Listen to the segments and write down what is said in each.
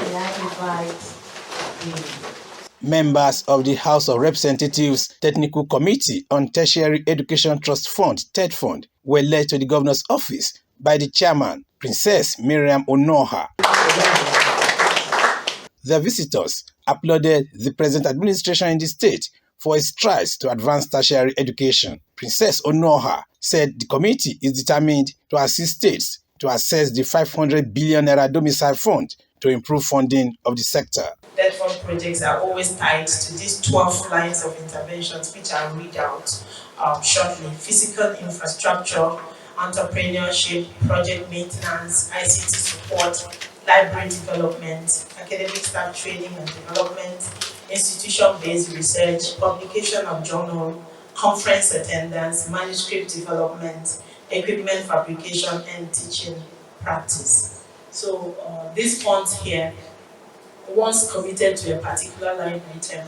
may I invite Members of the House of Representatives Technical Committee on Tertiary Education Trust Fund (TETFUND) were led to the governor's office by the chairman, Princess Miriam Onoha. The visitors applauded the present administration in the state for its strides to advance tertiary education. Princess Onoha said the committee is determined to assist states to access the 500 billion naira domicile fund to improve funding of the sector. TETFUND projects are always tied to these 12 lines of interventions, which I'll read out shortly. Physical infrastructure, entrepreneurship, project maintenance, ICT support, library development, academic staff training and development, institution-based research, publication of journal, conference attendance, manuscript development, equipment fabrication, and teaching practice. So these funds here, once committed to a particular line item,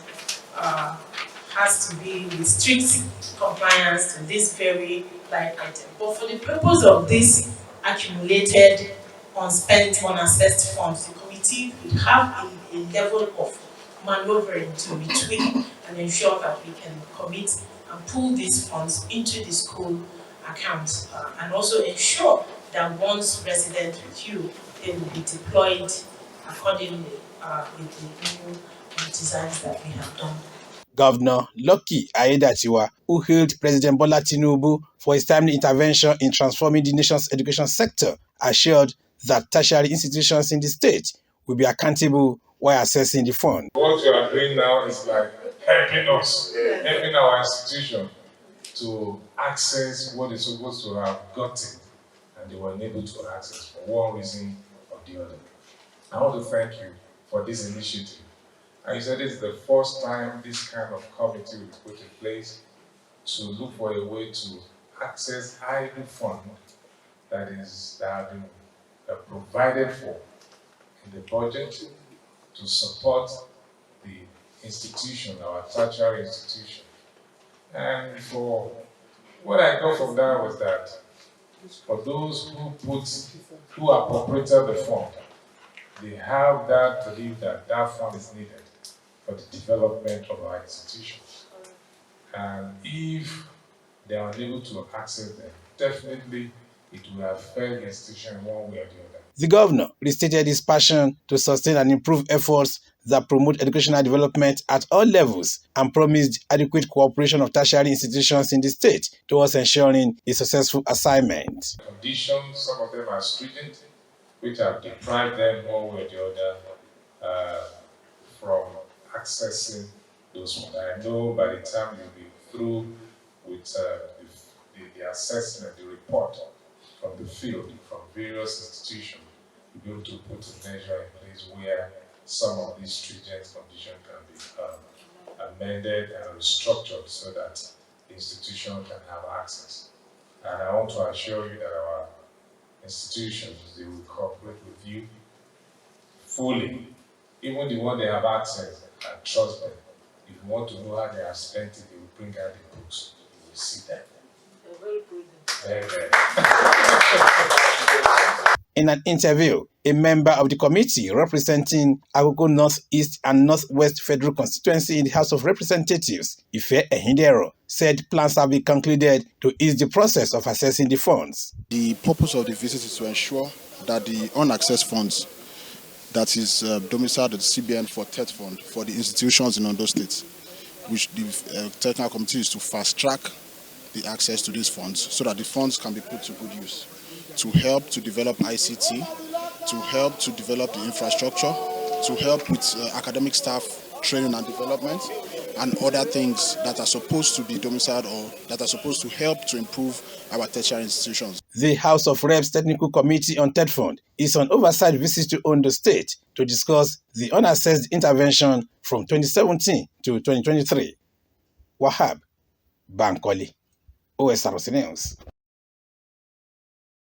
has to be with strict compliance to this very line item. But for the purpose of this accumulated, unspent, unassessed funds, the committee would have a level of maneuvering to retweak and ensure that we can commit and pull these funds into the school accounts, and also ensure that once resident with you, they will be deployed accordingly with the new designs that we have done. Governor Lucky Aiyedatiwa, who hailed President Bola Tinubu for his timely intervention in transforming the nation's education sector, assured that tertiary institutions in the state will be accountable while assessing the fund. What you are doing now is like helping us, helping our institution to access what they're supposed to have gotten and they were unable to access for one reason or the other. I want to thank you for this initiative. And you said it's the first time this kind of committee will be put in place to look for a way to access idle funds that have been provided for in the budget to support the institution, our tertiary institution. And for what I got from that was that for those who appropriated the fund, they have that belief that that fund is needed for the development of our institutions. And if they are unable to access them, definitely it will affect the institution one way or the other. The governor restated his passion to sustain and improve efforts that promote educational development at all levels and promised adequate cooperation of tertiary institutions in the state towards ensuring a successful assignment. Conditions, some of them are stringent, which have deprived them one way or the other from accessing those funds. I know by the time you'll be through with the assessment, the report from the field, from various institutions, you'll be able to put a measure in place where some of these stringent conditions can be amended and restructured so that the institution can have access. And I want to assure you that our institutions, they will cooperate with you fully. Even the one they have access, and trust them. If you want to know how they have spent it, they will bring out the books. You will see them. They're very good. In an interview, a member of the committee representing Akure Northeast and Northwest Federal Constituency in the House of Representatives, Ife Ehindero, said plans have been concluded to ease the process of assessing the funds. The purpose of the visit is to ensure that the unaccessed funds that is domiciled at the CBN for TETFUND for the institutions in Ondo State, which the technical committee is to fast-track the access to these funds so that the funds can be put to good use, to help to develop ICT, to help to develop the infrastructure, to help with academic staff training and development, and other things that are supposed to be domiciled or that are supposed to help to improve our tertiary institutions. The House of Reps Technical Committee on TETFUND is on oversight visit to Ondo State to discuss the unassessed intervention from 2017 to 2023. Wahab, Bankole, OSRC News.